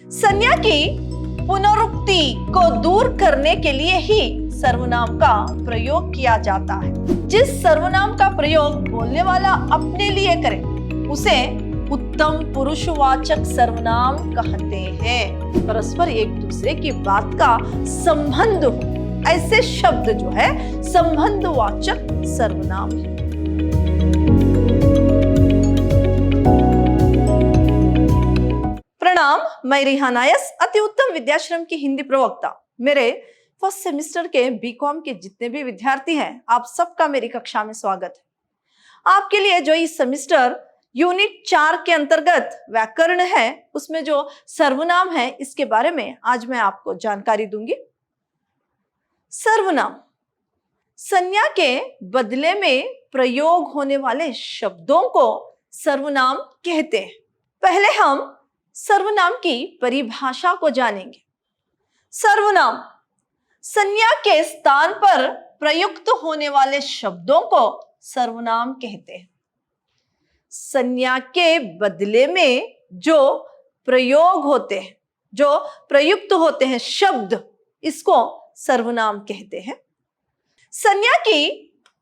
संज्ञा की पुनरुक्ति को दूर करने के लिए ही सर्वनाम का प्रयोग किया जाता है। जिस सर्वनाम का प्रयोग बोलने वाला अपने लिए करे उसे उत्तम पुरुषवाचक सर्वनाम कहते हैं। परस्पर एक दूसरे की बात का संबंध हो ऐसे शब्द जो है संबंधवाचक सर्वनाम है। प्रणाम, मैं रिहाना यस, अति उत्तम विद्याश्रम की हिंदी प्रवक्ता। मेरे फर्स्ट सेमेस्टर के बीकॉम के जितने भी विद्यार्थी हैं, आप सबका मेरी कक्षा में स्वागत है। आपके लिए जो इस सेमेस्टर यूनिट 4 के अंतर्गत व्याकरण है, उसमें जो सर्वनाम है, इसके बारे में आज मैं आपको जानकारी दूंगी। सर्वनाम संज्ञा के बदले में प्रयोग होने वाले शब्दों को सर्वनाम कहते हैं। पहले हम सर्वनाम की परिभाषा को जानेंगे। सर्वनाम संज्ञा के स्थान पर प्रयुक्त होने वाले शब्दों को सर्वनाम कहते हैं। संज्ञा के बदले में जो प्रयोग होते हैं, जो प्रयुक्त होते हैं शब्द, इसको सर्वनाम कहते हैं। संज्ञा की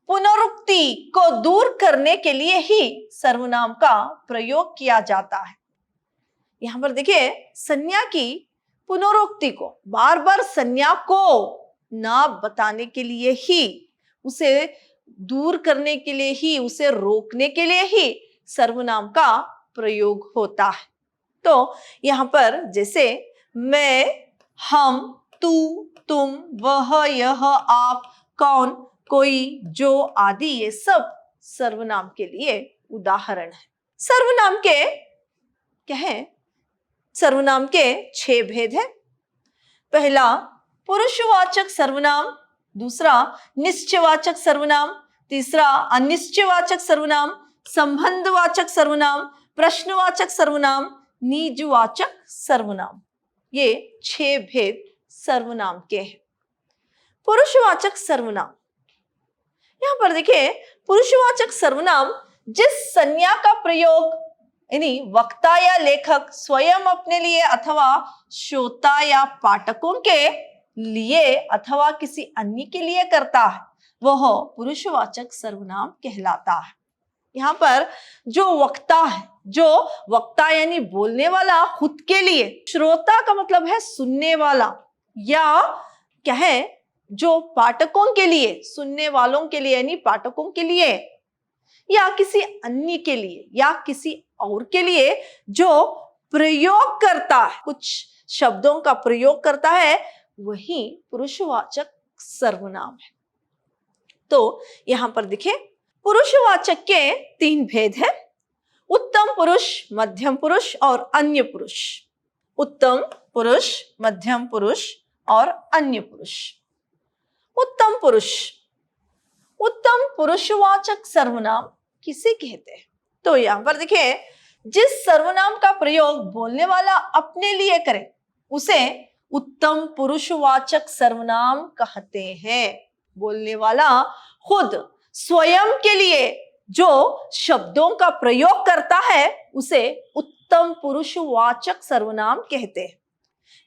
पुनरुक्ति को दूर करने के लिए ही सर्वनाम का प्रयोग किया जाता है। यहां पर देखिए, संज्ञा की पुनरुक्ति को बार बार संज्ञा को ना बताने के लिए ही, उसे दूर करने के लिए ही, उसे रोकने के लिए ही सर्वनाम का प्रयोग होता है। तो यहां पर जैसे मैं, हम, तू, तुम, वह, यह, आप, कौन, कोई, जो आदि, ये सब सर्वनाम के लिए उदाहरण है। सर्वनाम के कहें, सर्वनाम के 6 भेद हैं। पहला पुरुषवाचक सर्वनाम, दूसरा निश्चयवाचक सर्वनाम, तीसरा अनिश्चयवाचक सर्वनाम, संबंधवाचक सर्वनाम, प्रश्नवाचक सर्वनाम, निजवाचक सर्वनाम। ये 6 भेद सर्वनाम के हैं। पुरुषवाचक सर्वनाम, यहां पर देखिए, पुरुषवाचक सर्वनाम जिस संज्ञा का प्रयोग यानी वक्ता या लेखक स्वयं अपने लिए अथवा श्रोता या पाठकों के लिए अथवा किसी अन्य के लिए करता है, वह पुरुषवाचक सर्वनाम कहलाता है। यहाँ पर जो वक्ता है, जो वक्ता यानी बोलने वाला खुद के लिए, श्रोता का मतलब है सुनने वाला, या कहे जो पाठकों के लिए, सुनने वालों के लिए यानी पाठकों के लिए, या किसी अन्य के लिए या किसी और के लिए जो प्रयोग करता है, कुछ शब्दों का प्रयोग करता है, वही पुरुषवाचक सर्वनाम है। तो यहां पर देखिए, पुरुषवाचक के 3 भेद हैं। उत्तम पुरुष, मध्यम पुरुष और अन्य पुरुष। उत्तम पुरुष, मध्यम पुरुष और अन्य पुरुष। उत्तम पुरुष, उत्तम पुरुषवाचक सर्वनाम किसे कहते हैं? तो यहां पर देखिए, जिस सर्वनाम का प्रयोग बोलने वाला अपने लिए करे उसे उत्तम पुरुषवाचक सर्वनाम कहते हैं। बोलने वाला खुद स्वयं के लिए जो शब्दों का प्रयोग करता है उसे उत्तम पुरुषवाचक सर्वनाम कहते हैं।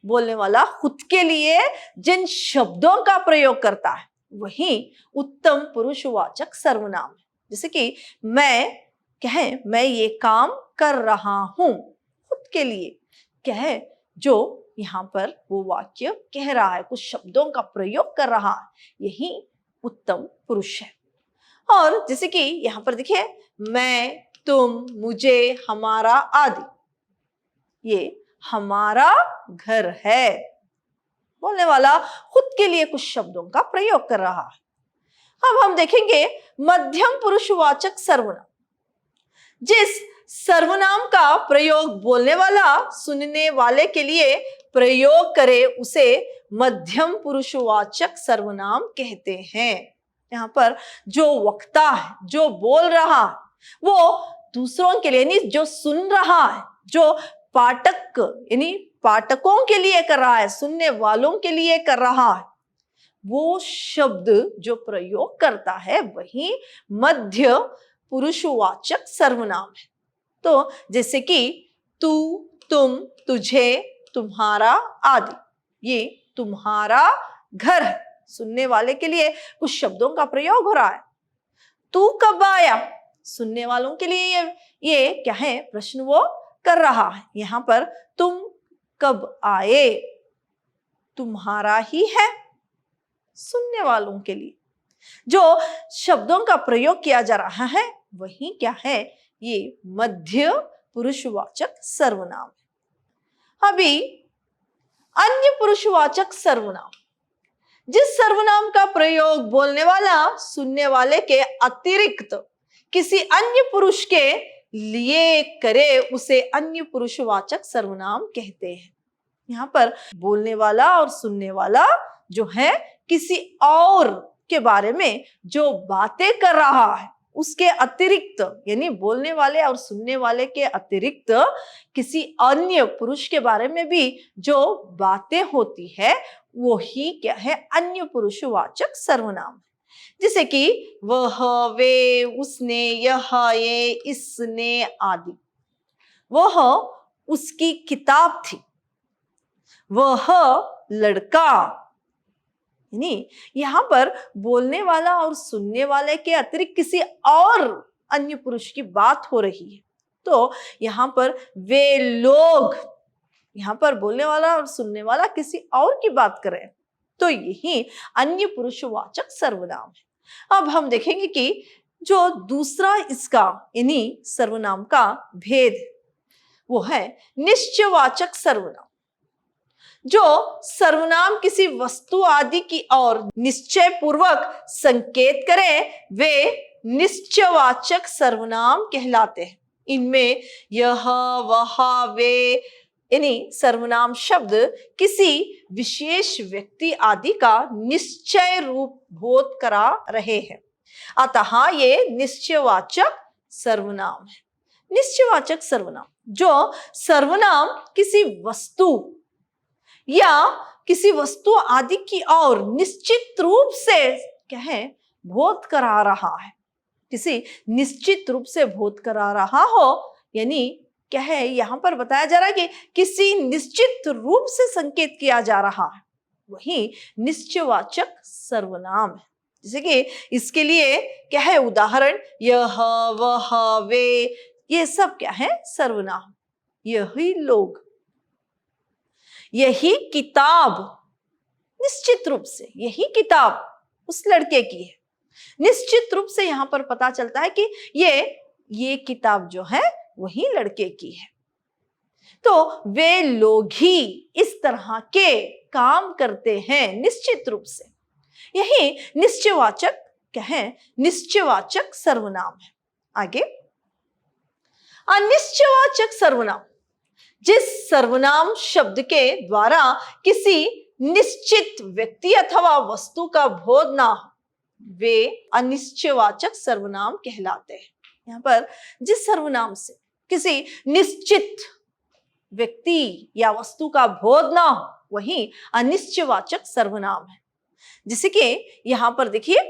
बोलने वाला खुद के लिए जिन शब्दों का प्रयोग करता है वही उत्तम पुरुषवाचक सर्वनाम है। जैसे कि मैं कहें, मैं ये काम कर रहा हूं, खुद के लिए कहे, जो यहाँ पर वो वाक्य कह रहा है, कुछ शब्दों का प्रयोग कर रहा है, यही उत्तम पुरुष है। और जैसे कि यहाँ पर देखिए, मैं, तुम, मुझे, हमारा आदि, ये हमारा घर है। बोलने वाला खुद के लिए कुछ शब्दों का प्रयोग कर रहा है। अब हम देखेंगे मध्यम पुरुषवाचक सर्वनाम। जिस सर्वनाम का प्रयोग बोलने वाला सुनने वाले के लिए प्रयोग करे उसे मध्यम पुरुषवाचक सर्वनाम कहते हैं। यहाँ पर जो वक्ता है, जो बोल रहा है, वो दूसरों के लिए यानी जो सुन रहा है, जो पाठक यानी पाठकों के लिए कर रहा है, सुनने वालों के लिए कर रहा है, वो शब्द जो प्रयोग करता है वही मध्य पुरुषवाचक सर्वनाम है। तो जैसे कि तू, तुम, तुझे, तुम्हारा आदि। ये तुम्हारा घर है। सुनने वाले के लिए कुछ शब्दों का प्रयोग हो रहा है। तू कब आया, सुनने वालों के लिए ये क्या है, प्रश्न वो कर रहा है। यहां पर तुम कब आए, तुम्हारा ही है, सुनने वालों के लिए जो शब्दों का प्रयोग किया जा रहा है वही क्या है, ये मध्य पुरुषवाचक सर्वनाम है। अभी अन्य पुरुषवाचक सर्वनाम, जिस सर्वनाम का प्रयोग बोलने वाला सुनने वाले के अतिरिक्त किसी अन्य पुरुष के लिए करे उसे अन्य पुरुषवाचक सर्वनाम कहते हैं। यहाँ पर बोलने वाला और सुनने वाला जो है किसी और के बारे में जो बातें कर रहा है उसके अतिरिक्त, यानी बोलने वाले और सुनने वाले के अतिरिक्त किसी अन्य पुरुष के बारे में भी जो बातें होती है वो ही क्या है, अन्य पुरुषवाचक सर्वनाम। जैसे कि वह, वे, उसने, यह, ये, इसने आदि। वह उसकी किताब थी, वह लड़का, यानी यहां पर बोलने वाला और सुनने वाले के अतिरिक्त किसी और अन्य पुरुष की बात हो रही है। तो यहां पर वे लोग, यहां पर बोलने वाला और सुनने वाला किसी और की बात कर रहे हैं, तो यही अन्य पुरुषवाचक सर्वनाम है। अब हम देखेंगे कि जो दूसरा इसका यानी सर्वनाम का भेद वो है निश्चयवाचक सर्वनाम। जो सर्वनाम किसी वस्तु आदि की ओर निश्चय पूर्वक संकेत करें वे निश्चयवाचक सर्वनाम कहलाते हैं। इनमें यह, वह, वे यानी सर्वनाम शब्द किसी विशेष व्यक्ति आदि का निश्चय रूप बोध करा रहे हैं, अतः ये निश्चयवाचक सर्वनाम है। निश्चयवाचक सर्वनाम, जो सर्वनाम किसी वस्तु या किसी वस्तु आदि की ओर निश्चित रूप से क्या है, बोध करा रहा है, किसी निश्चित रूप से बोध करा रहा हो, यानी क्या है, यहां पर बताया जा रहा है कि किसी निश्चित रूप से संकेत किया जा रहा है, वही निश्चयवाचक सर्वनाम है। जैसे कि इसके लिए क्या है उदाहरण, यह, वह, वे, ये सब क्या है सर्वनाम। यही लोग, यही किताब, निश्चित रूप से यही किताब उस लड़के की है। निश्चित रूप से यहां पर पता चलता है कि ये किताब जो है वही लड़के की है। तो वे लोग ही इस तरह के काम करते हैं निश्चित रूप से। यही निश्चयवाचक क्या है, निश्चयवाचक सर्वनाम है। आगे अनिश्चयवाचक सर्वनाम, जिस सर्वनाम शब्द के द्वारा किसी निश्चित व्यक्ति अथवा वस्तु का बोध ना हो वे अनिश्चयवाचक सर्वनाम कहलाते हैं। यहाँ पर जिस सर्वनाम से किसी निश्चित व्यक्ति या वस्तु का बोध ना हो वही अनिश्चयवाचक सर्वनाम है। जैसे कि यहाँ पर देखिए,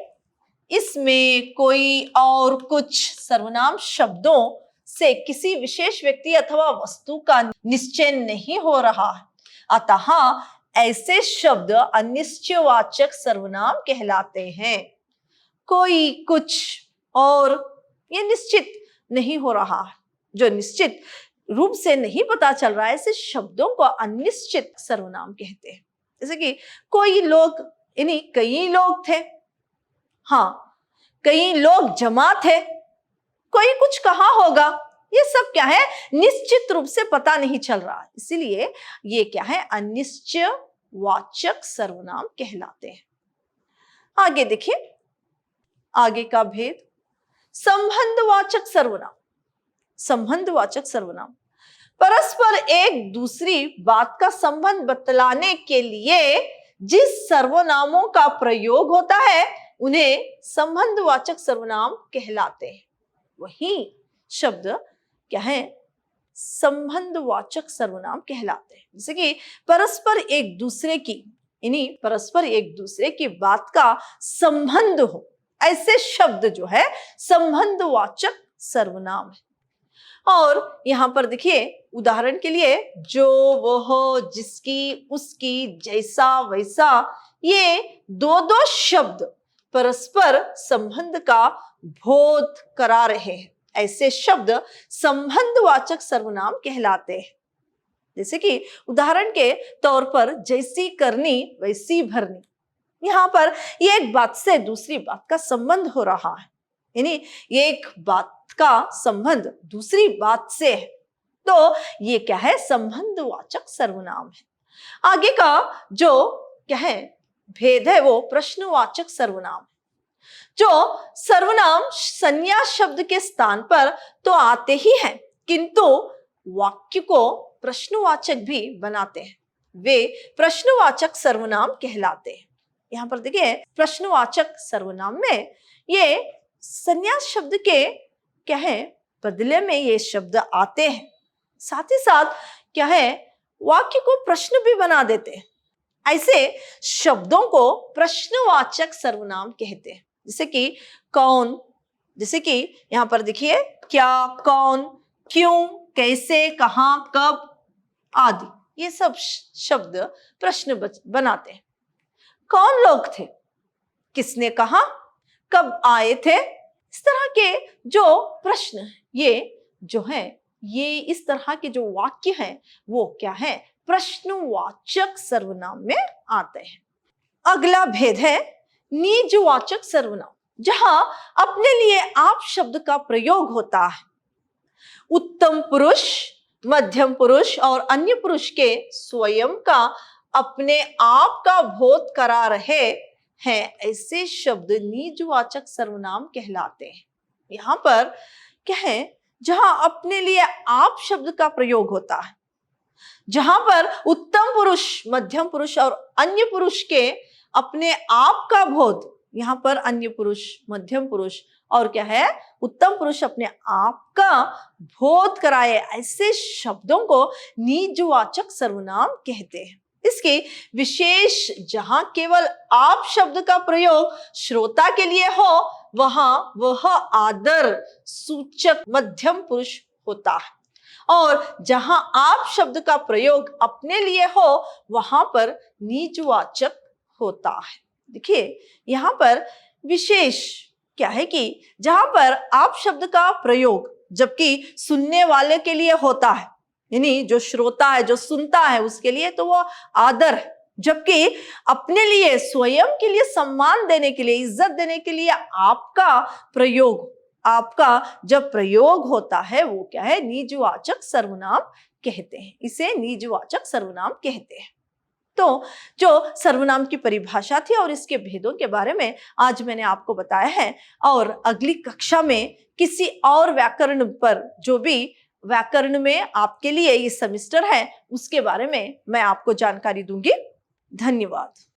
इसमें कोई और कुछ सर्वनाम शब्दों से किसी विशेष व्यक्ति अथवा वस्तु का निश्चय नहीं हो रहा है, अतः ऐसे शब्द अनिश्चयवाचक सर्वनाम कहलाते हैं। कोई, कुछ और, ये निश्चित नहीं हो रहा है, जो निश्चित रूप से नहीं पता चल रहा है, ऐसे शब्दों को अनिश्चित सर्वनाम कहते हैं। जैसे कि कोई लोग, यानी कई लोग थे, हाँ कई लोग जमा थे, कोई कुछ कहा होगा, ये सब क्या है निश्चित रूप से पता नहीं चल रहा है, इसीलिए ये क्या है अनिश्चयवाचक सर्वनाम कहलाते हैं। आगे देखिए, आगे का भेद संबंधवाचक सर्वनाम। संबंधवाचक सर्वनाम परस्पर एक दूसरी बात का संबंध बतलाने के लिए जिस सर्वनामों का प्रयोग होता है उन्हें संबंधवाचक सर्वनाम कहलाते हैं। वही शब्द क्या है, संबंधवाचक सर्वनाम कहलाते हैं। जैसे कि परस्पर एक दूसरे की, यानी परस्पर एक दूसरे की बात का संबंध हो, ऐसे शब्द जो है संबंधवाचक सर्वनाम है। और यहाँ पर देखिए उदाहरण के लिए जो, वह, जिसकी, उसकी, जैसा, वैसा, ये दो दो शब्द परस्पर संबंध का बोध करा रहे हैं। ऐसे शब्द संबंधवाचक सर्वनाम कहलाते हैं। जैसे कि उदाहरण के तौर पर जैसी करनी वैसी भरनी, यहाँ पर एक बात से दूसरी बात का संबंध हो रहा है, यानी एक बात का संबंध दूसरी बात से है, तो ये क्या है, संबंधवाचक सर्वनाम है। आगे का जो क्या है भेद है वो प्रश्नवाचक सर्वनाम है। जो सर्वनाम संज्ञा शब्द के स्थान पर तो आते ही हैं, किंतु वाक्य को प्रश्नवाचक भी बनाते हैं, वे प्रश्नवाचक सर्वनाम कहलाते हैं। यहाँ पर देखिए प्रश्नवाचक सर्वनाम में ये संज्ञा शब्द के क्या है बदले में ये शब्द आते हैं, साथ ही साथ क्या है वाक्य को प्रश्न भी बना देते हैं। ऐसे शब्दों को प्रश्नवाचक सर्वनाम कहते हैं। जैसे कि कौन, जैसे कि यहाँ पर देखिए क्या, कौन, क्यों, कैसे, कहां, कब आदि, ये सब शब्द प्रश्न बनाते हैं। कौन लोग थे, किसने कहा, कब आए थे, इस तरह के जो प्रश्न ये जो है ये इस तरह के जो वाक्य हैं वो क्या है प्रश्नवाचक सर्वनाम में आते हैं। अगला भेद है निजवाचक सर्वनाम, जहां अपने लिए आप शब्द का प्रयोग होता है। उत्तम पुरुष, मध्यम पुरुष और अन्य पुरुष के स्वयं का अपने आप का बोध करा रहे हैं, ऐसे शब्द निजवाचक सर्वनाम कहलाते हैं। यहाँ पर क्या है जहां अपने लिए आप शब्द का प्रयोग होता है, जहां पर उत्तम पुरुष, मध्यम पुरुष और अन्य पुरुष के अपने आप का बोध, यहाँ पर अन्य पुरुष, मध्यम पुरुष और क्या है उत्तम पुरुष अपने आप का बोध कराए, ऐसे शब्दों को निजवाचक सर्वनाम कहते हैं। इसके विशेष जहां केवल आप शब्द का प्रयोग श्रोता के लिए हो, वहां वह आदर सूचक मध्यम पुरुष होता है, और जहां आप शब्द का प्रयोग अपने लिए हो वहां पर निजवाचक होता है। देखिए यहाँ पर विशेष क्या है कि जहां पर आप शब्द का प्रयोग जबकि सुनने वाले के लिए होता है, यानी जो श्रोता है, जो सुनता है, उसके लिए तो वो आदर है, जबकि अपने लिए, स्वयं के लिए सम्मान देने के लिए, इज्जत देने के लिए आपका प्रयोग, आपका जब प्रयोग होता है वो क्या है निजवाचक सर्वनाम कहते हैं। इसे निजवाचक सर्वनाम कहते हैं। तो जो सर्वनाम की परिभाषा थी और इसके भेदों के बारे में आज मैंने आपको बताया है, और अगली कक्षा में किसी और व्याकरण पर, जो भी व्याकरण में आपके लिए ये सेमेस्टर है, उसके बारे में मैं आपको जानकारी दूंगी। धन्यवाद।